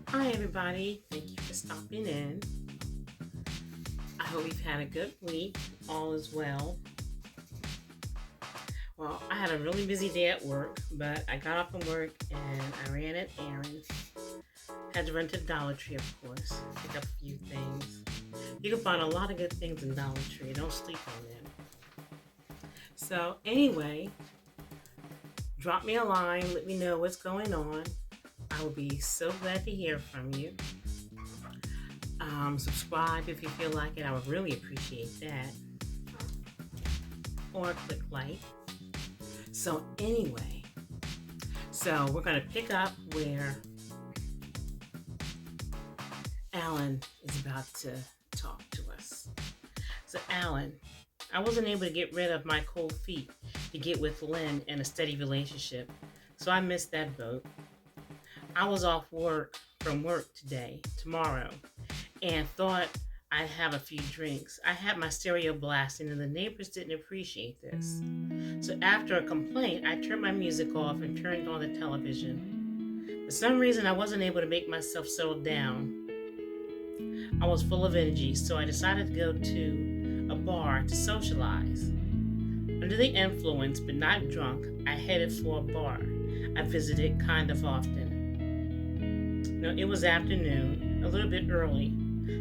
Hi, everybody. Thank you for stopping in. I hope you've had a good week. All is well. Well, I had a really busy day at work, but I got off from work and I ran an errand. Had to run to the Dollar Tree, of course, pick up a few things. You can find a lot of good things in Dollar Tree. Don't sleep on them. So, anyway, drop me a line. Let me know what's going on. I would be so glad to hear from you. Subscribe if you feel like it. I would really appreciate that. Or click like. So anyway, we're going to pick up where Alan is about to talk to us. So Alan, I wasn't able to get rid of my cold feet to get with Lynn in a steady relationship, so I missed that boat. I was off from work tomorrow, and thought I'd have a few drinks. I had my stereo blasting, and the neighbors didn't appreciate this. So after a complaint, I turned my music off and turned on the television. For some reason, I wasn't able to make myself settle down. I was full of energy, so I decided to go to a bar to socialize. Under the influence, but not drunk, I headed for a bar I visited kind of often. Now, it was afternoon, a little bit early.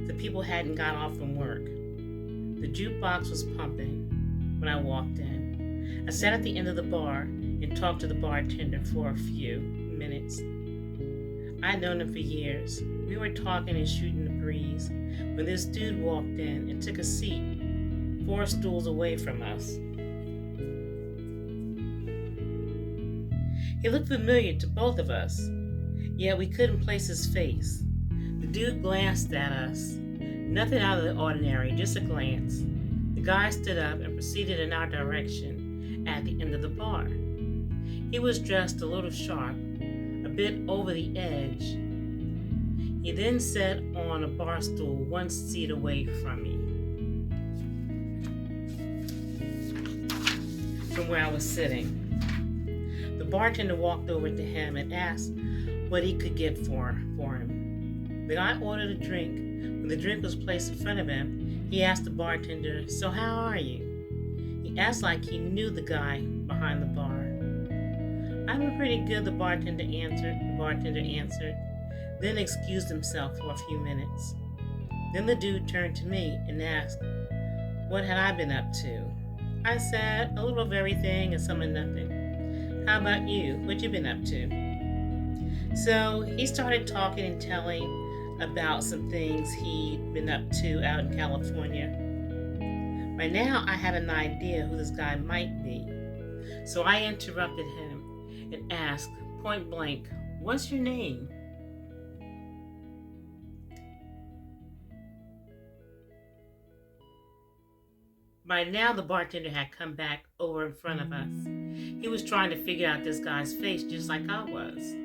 The people hadn't got off from work. The jukebox was pumping when I walked in. I sat at the end of the bar and talked to the bartender for a few minutes. I'd known him for years. We were talking and shooting the breeze when this dude walked in and took a seat 4 stools away from us. He looked familiar to both of us, yet we couldn't place his face. The dude glanced at us. Nothing out of the ordinary, just a glance. The guy stood up and proceeded in our direction at the end of the bar. He was dressed a little sharp, a bit over the edge. He then sat on a bar stool 1 seat away from me, from where I was sitting. The bartender walked over to him and asked what he could get for him. The guy ordered a drink. When the drink was placed in front of him, he asked the bartender, "So how are you?" He asked like he knew the guy behind the bar. "I'm pretty good," the bartender answered, then excused himself for a few minutes. Then the dude turned to me and asked what had I been up to. I said, "A little of everything and some of nothing. How about you? What you been up to?" So he started talking and telling about some things he'd been up to out in California. By now, I had an idea who this guy might be. So I interrupted him and asked point blank, "What's your name?" By now, the bartender had come back over in front of us. He was trying to figure out this guy's face just like I was.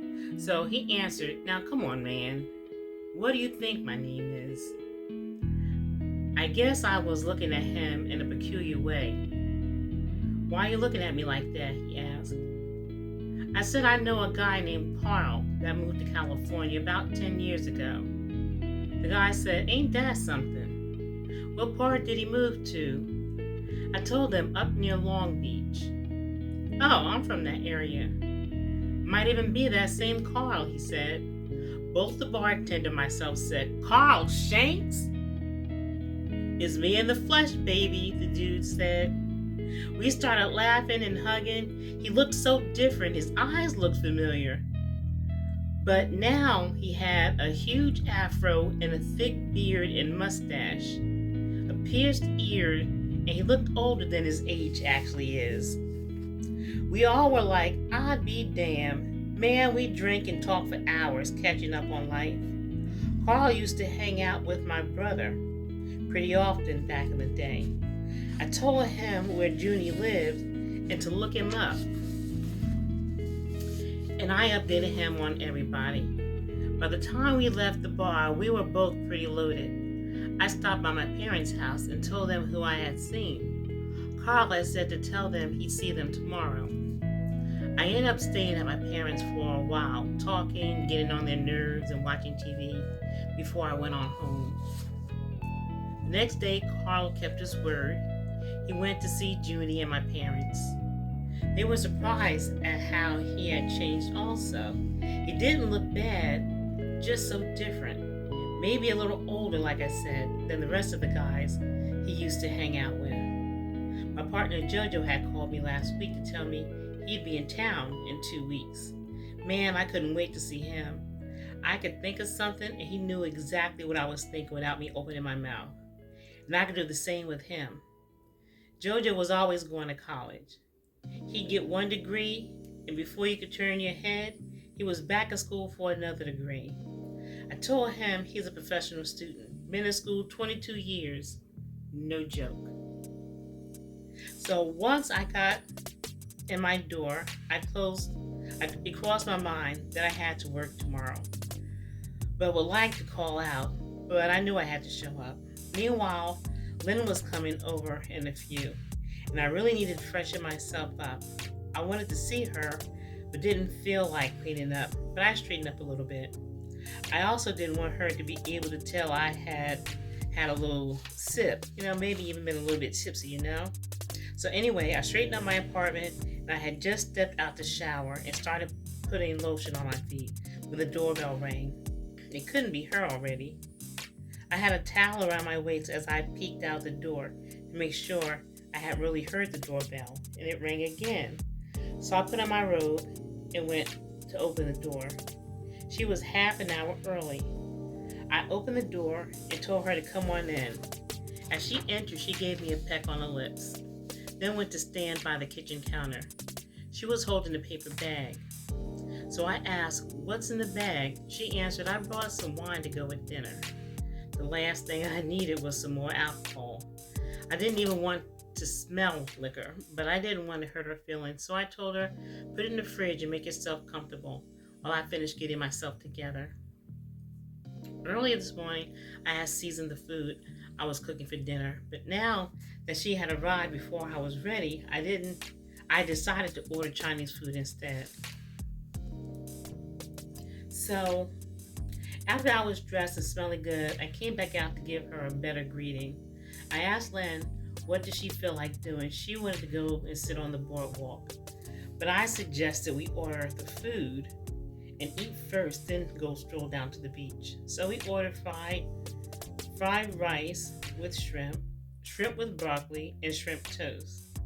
So he answered, "Now come on, man. What do you think my name is?" I guess I was looking at him in a peculiar way. "Why are you looking at me like that?" he asked. I said, "I know a guy named Carl that moved to California about 10 years ago." The guy said, "Ain't that something? What part did he move to?" I told him up near Long Beach. "Oh, I'm from that area." "Might even be that same Carl," he said. Both the bartender and myself said, "Carl Shanks?" "It's me in the flesh, baby," the dude said. We started laughing and hugging. He looked so different. His eyes looked familiar. But now he had a huge afro and a thick beard and mustache, a pierced ear, and he looked older than his age actually is. We all were like, "I'd be damned. Man, we drink and talk for hours catching up on life." Carl used to hang out with my brother pretty often back in the day. I told him where Junie lived and to look him up. And I updated him on everybody. By the time we left the bar, we were both pretty loaded. I stopped by my parents' house and told them who I had seen. Carl had said to tell them he'd see them tomorrow. I ended up staying at my parents' for a while, talking, getting on their nerves, and watching TV before I went on home. The next day, Carl kept his word. He went to see Junie and my parents. They were surprised at how he had changed also. He didn't look bad, just so different. Maybe a little older, like I said, than the rest of the guys he used to hang out with. My partner Jojo had called me last week to tell me he'd be in town in 2 weeks. Man, I couldn't wait to see him. I could think of something and he knew exactly what I was thinking without me opening my mouth. And I could do the same with him. Jojo was always going to college. He'd get 1 degree, and before you could turn your head, he was back in school for another degree. I told him he's a professional student, been in school 22 years. No joke. So once I got in my door, it crossed my mind that I had to work tomorrow. But would like to call out, but I knew I had to show up. Meanwhile, Lynn was coming over in a few, and I really needed to freshen myself up. I wanted to see her, but didn't feel like cleaning up, but I straightened up a little bit. I also didn't want her to be able to tell I had a little sip, maybe even been a little bit tipsy, So anyway, I straightened up my apartment, and I had just stepped out the shower and started putting lotion on my feet when the doorbell rang. It couldn't be her already. I had a towel around my waist as I peeked out the door to make sure I had really heard the doorbell, and it rang again. So I put on my robe and went to open the door. She was half an hour early. I opened the door and told her to come on in. As she entered, she gave me a peck on the lips, then went to stand by the kitchen counter. She was holding a paper bag. So I asked, "What's in the bag?" She answered, "I brought some wine to go with dinner." The last thing I needed was some more alcohol. I didn't even want to smell liquor, but I didn't want to hurt her feelings, so I told her, "Put it in the fridge and make yourself comfortable while I finish getting myself together." Earlier this morning, I had seasoned the food I was cooking for dinner, but now that she had arrived before I was ready, I decided to order Chinese food instead. So, after I was dressed and smelling good, I came back out to give her a better greeting. I asked Lynn what did she feel like doing. She wanted to go and sit on the boardwalk, but I suggested we order the food and eat first, then go stroll down to the beach. So we ordered fried rice with shrimp with broccoli, and shrimp toast.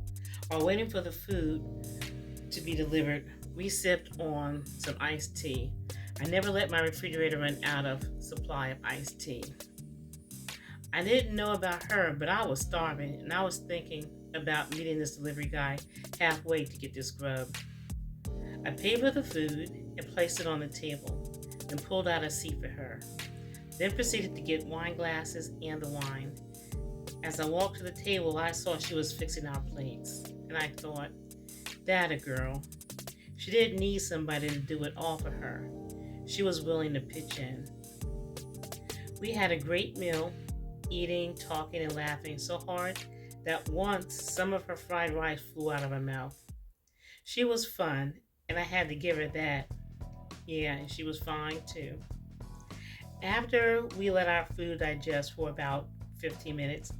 While waiting for the food to be delivered, we sipped on some iced tea. I never let my refrigerator run out of supply of iced tea. I didn't know about her, but I was starving, and I was thinking about meeting this delivery guy halfway to get this grub. I paid for the food and placed it on the table, then pulled out a seat for her. Then proceeded to get wine glasses and the wine. As I walked to the table, I saw she was fixing our plates, and I thought, that a girl. She didn't need somebody to do it all for her. She was willing to pitch in. We had a great meal, eating, talking, and laughing so hard that once some of her fried rice flew out of her mouth. She was fun, and I had to give her that. Yeah, and she was fine too. After we let our food digest for about 15 minutes,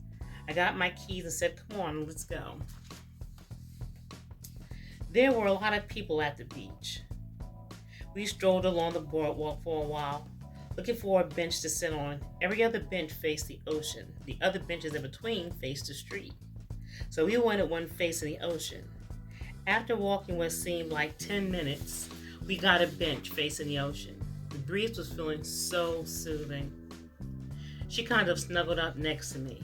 I got my keys and said, "Come on, let's go." There were a lot of people at the beach. We strolled along the boardwalk for a while, looking for a bench to sit on. Every other bench faced the ocean. The other benches in between faced the street. So we wanted one facing the ocean. After walking what seemed like 10 minutes, we got a bench facing the ocean. The breeze was feeling so soothing. She kind of snuggled up next to me.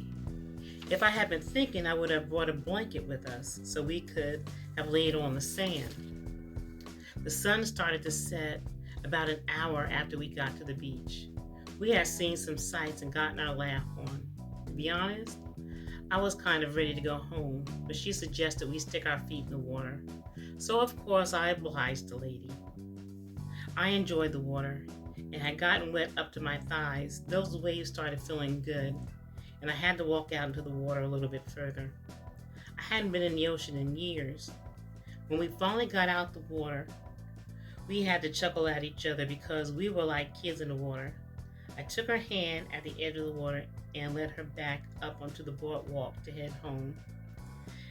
If I had been thinking, I would have brought a blanket with us so we could have laid on the sand. The sun started to set about an hour after we got to the beach. We had seen some sights and gotten our laugh on. To be honest, I was kind of ready to go home, but she suggested we stick our feet in the water. So of course I obliged the lady. I enjoyed the water and had gotten wet up to my thighs. Those waves started feeling good, and I had to walk out into the water a little bit further. I hadn't been in the ocean in years. When we finally got out the water, we had to chuckle at each other because we were like kids in the water. I took her hand at the edge of the water and led her back up onto the boardwalk to head home.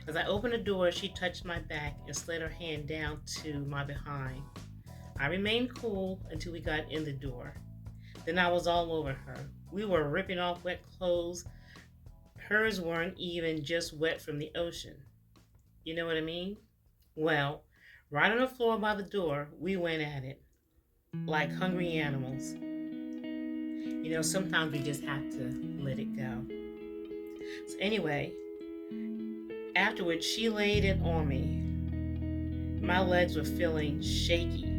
As I opened the door, she touched my back and slid her hand down to my behind. I remained cool until we got in the door. Then I was all over her. We were ripping off wet clothes. Hers weren't even just wet from the ocean. You know what I mean? Well, right on the floor by the door, we went at it like hungry animals. You know, sometimes we just have to let it go. So anyway, afterwards, she laid it on me. My legs were feeling shaky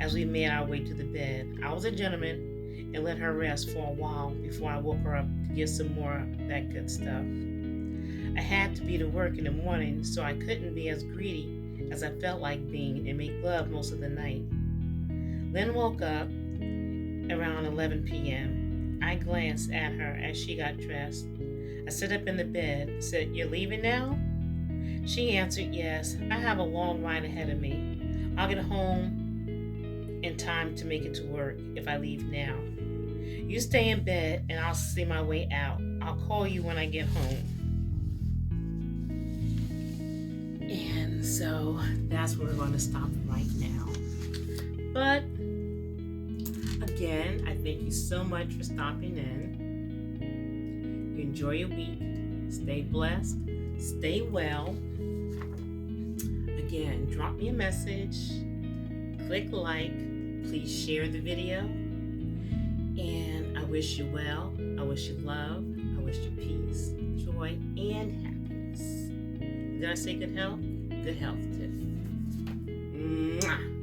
as we made our way to the bed. I was a gentleman and let her rest for a while before I woke her up to get some more of that good stuff. I had to be to work in the morning, so I couldn't be as greedy as I felt like being and make love most of the night. Lynn woke up around 11 p.m. I glanced at her as she got dressed. I sat up in the bed and said, "You're leaving now?" She answered, "Yes, I have a long ride ahead of me. I'll get home in time to make it to work if I leave now. You stay in bed and I'll see my way out. I'll call you when I get home." And so that's where we're going to stop right now. But again, I thank you so much for stopping in. You enjoy your week. Stay blessed. Stay well. Again, drop me a message. Click like. Please share the video. And I wish you well. I wish you love. I wish you peace, joy, and happiness. Did I say good health? Good health too. Mwah.